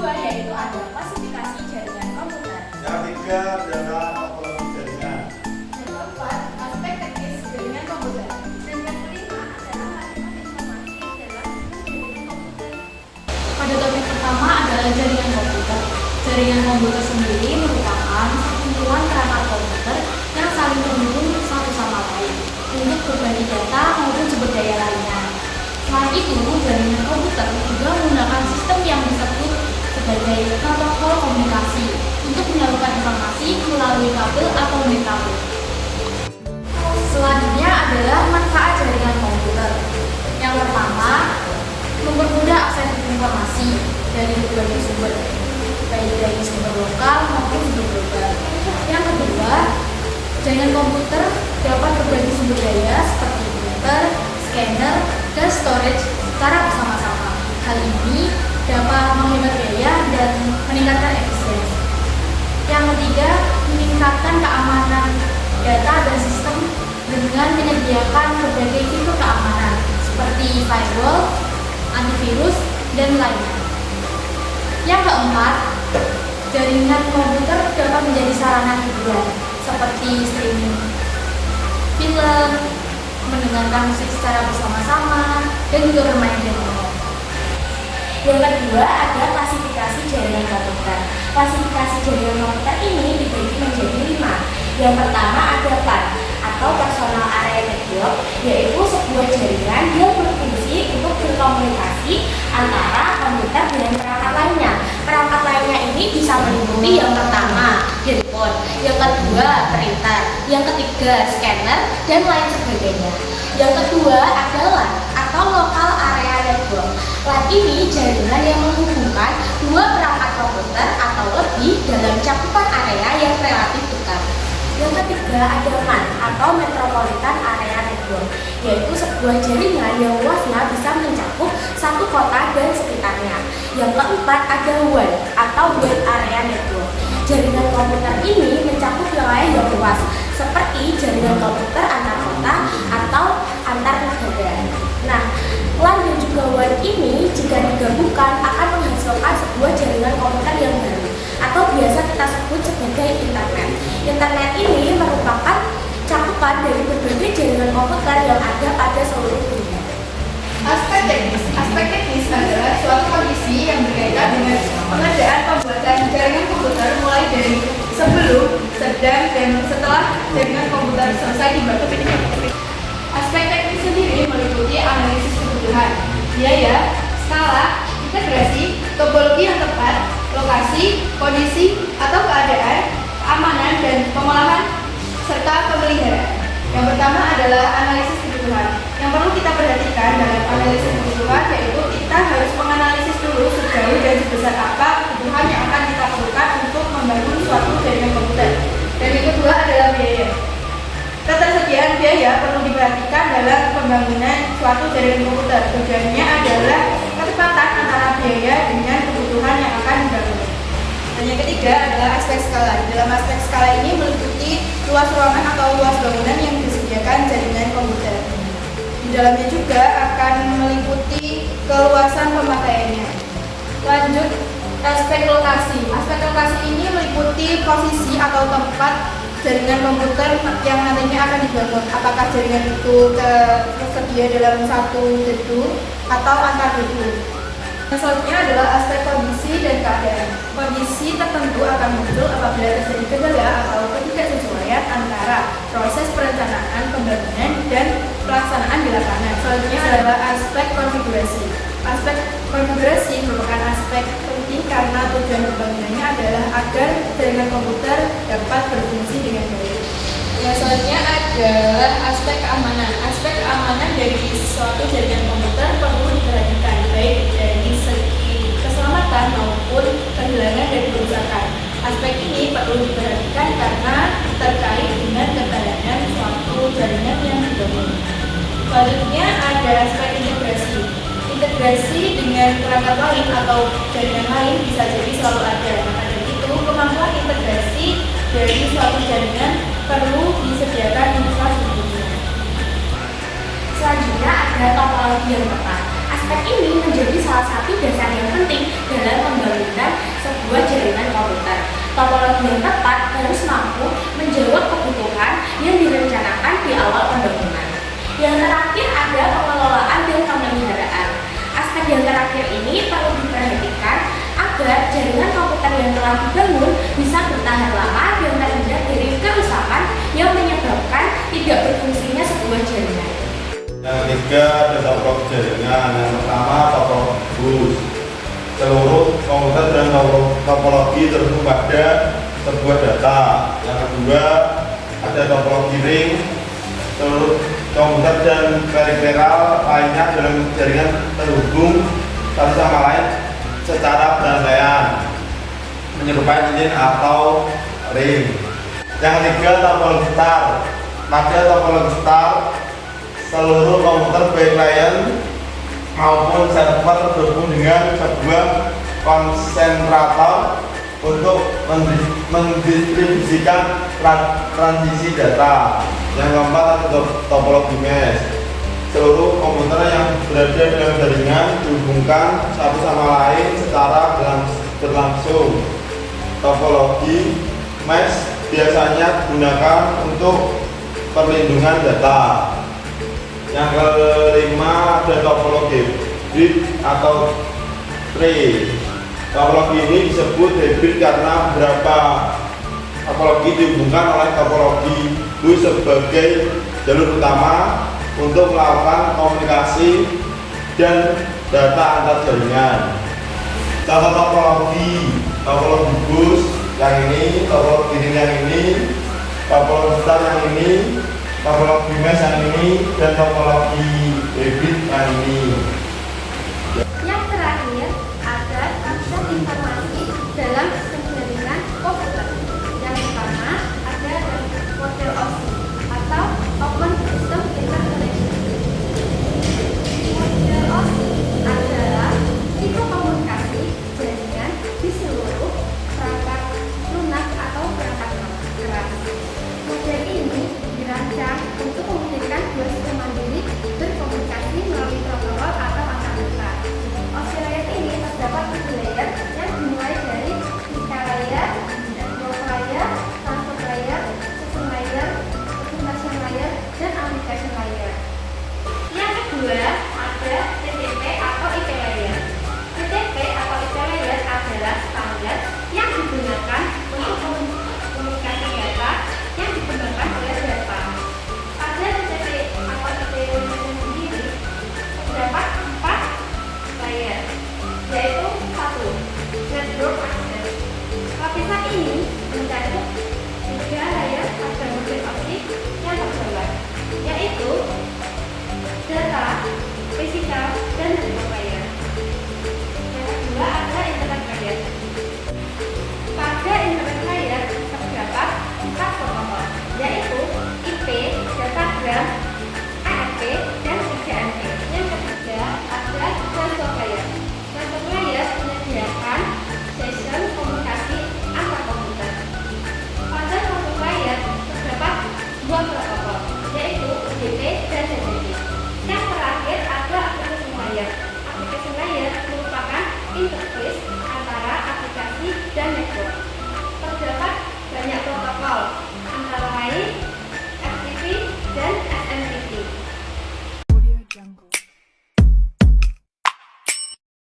kedua yaitu ada klasifikasi jaringan komputer. Yang ketiga adalah topologi jaringan. Yang keempat, aspek teknis jaringan komputer. Dan yang kelima adalah manfaat informasi dalam jaringan komputer. Pada topik pertama adalah jaringan komputer. Jaringan komputer sendiri merupakan kumpulan perangkat komputer yang saling terhubung satu sama lain untuk berbagi data maupun sumber daya lainnya. Selain itu, jaringan komputer juga menggunakan sistem yang disebut sebagai protokol komunikasi untuk menyalurkan informasi melalui kabel atau metakabel. Selanjutnya adalah manfaat jaringan komputer. Yang pertama, mempermudah akses informasi dari berbagai sumber, baik dari sumber lokal maupun sumber global. Yang kedua, jaringan komputer dapat berbagi sumber daya seperti printer, scanner, dan storage secara bersama-sama. Hal ini dapat menghemat biaya dan meningkatkan efisiensi. Yang ketiga, meningkatkan keamanan data dan sistem dengan menyediakan berbagai fitur keamanan seperti firewall, antivirus, dan lainnya. Yang keempat, jaringan komputer dapat menjadi sarana hiburan seperti streaming film, mendengarkan musik secara bersama-sama, dan juga bermain game online. Yang kedua ada klasifikasi jaringan komputer. Klasifikasi jaringan komputer ini dibagi menjadi 5. Yang pertama ada PAN atau Personal Area Network, yaitu sebuah jaringan yang berfungsi untuk berkomunikasi antara komputer dengan perangkat lainnya. Perangkat lainnya ini bisa meliputi yang pertama handphone, yang kedua printer, yang ketiga scanner, dan lain sebagainya. Yang kedua adalah atau Local Area Network. LAN ini jaringan yang menghubungkan dua perangkat komputer atau lebih dalam cakupan area yang relatif dekat. Yang ketiga ada MAN atau Metropolitan Area Network, yaitu sebuah jaringan yang luasnya bisa mencakup satu kota dan sekitarnya. Yang keempat ada WAN atau Wide Area Network. Jaringan komputer ini mencakup wilayah yang luas, seperti jaringan komputer antar kota atau antar negara. Nah, LAN dan juga WAN ini jika digabungkan akan menghasilkan sebuah jaringan komputer yang baru atau biasa kita sebut sebagai internet. Internet ini merupakan cakupan dari berbagai jaringan komputer yang ada pada seluruh dunia. Aspek teknis adalah suatu kondisi yang berkaitan dengan pengerjaan pembuatan jaringan komputer mulai dari sebelum, sedang, dan setelah jaringan komputer selesai dibangun. Aspek teknis sendiri meliputi analisis kebutuhan, biaya, skala, integrasi, topologi yang tepat, lokasi, kondisi atau keadaan, keamanan, dan pengolahan serta pemeliharaan. Yang pertama adalah analisis kebutuhan. Yang perlu kita perhatikan dalam analisis kebutuhan yaitu kita harus menganalisis dulu sejauh dan sebesar apa kebutuhan yang akan kita perlukan untuk membangun suatu jaringan komputer. Dan yang kedua adalah biaya. Ketersediaan biaya perlu diperhatikan dalam pembangunan suatu jaringan komputer. Tujuannya adalah ketepatan antara biaya dengan kebutuhan yang akan dibangun. Dan yang ketiga adalah aspek skala. Dalam aspek skala ini meliputi luas ruangan atau luas bangunan yang disediakan jaringan komputer. Di dalamnya juga akan meliputi keluasan pemakaiannya. Lanjut, aspek lokasi. Aspek lokasi ini meliputi posisi atau tempat jaringan komputer yang nantinya akan dibangun. Apakah jaringan itu tersedia dalam satu gedung atau antar gedung. Yang selanjutnya adalah aspek kondisi dan keadaan. Kondisi tertentu akan muncul apabila terjadi kendala atau ketidaksesuaian antara proses perencanaan, pembangunan, dan pelaksanaan di lapangan. Selanjutnya adalah aspek konfigurasi. Aspek konfigurasi merupakan aspek penting karena tujuan pembangunannya adalah agar jaringan komputer dapat berfungsi dengan baik. Yang selanjutnya adalah aspek keamanan. Aspek keamanan dari suatu jaringan komputer perlu diperhatikan baik dari segi keselamatan maupun kehilangan dari kerusakan. Aspek ini perlu diperhatikan karena terkait dengan ketahanan suatu jaringan yang dibangun. Selanjutnya ada aspek integrasi. Integrasi dengan perangkat lain atau jaringan lain bisa jadi selalu ada. Maka dari itu, kemampuan integrasi dari suatu jaringan perlu disediakan infrastrukturnya. Selanjutnya ada topologi yang tepat. Aspek ini menjadi salah satu dasar yang penting dalam pembangunan sebuah jaringan komputer. Topologi yang tepat harus mampu menjawab kebutuhan yang direncanakan di awal pembangunan. Yang terakhir ada pengelolaan dan pemeliharaan. Aspek yang terakhir ini perlu diperhatikan agar jaringan komputer yang telah dibangun bisa bertahan lama dan terhindar dari kerusakan yang menyebabkan tidak berfungsinya sebuah jaringan. Yang ketiga ada topologi jaringan. Yang pertama topologi bus. Seluruh komputer dan topologi terhubung pada sebuah data. Yang kedua ada topologi ring. Seluruh komputer dan peripheral lainnya dalam jaringan terhubung satu sama lain secara berantaian menyerupai cincin atau ring. Yang ketiga topologi star. Pada topologi star, seluruh komputer baik client maupun server terhubung dengan sebuah konsentrator untuk mendistribusikan transisi data. Yang keempat ada topologi mesh. Seluruh komputer yang berada dalam jaringan dihubungkan satu sama lain secara berlangsung. Topologi mesh biasanya digunakan untuk perlindungan data. Yang kelima ada topologi hybrid atau tree. Topologi ini disebut hybrid karena beberapa topologi dihubungkan oleh topologi bus sebagai jalur utama untuk melakukan komunikasi dan data antar jaringan. Contoh topologi bus yang ini, topologi ring yang ini, topologi star yang ini, topologi mesh yang ini, dan topologi hybrid yang ini.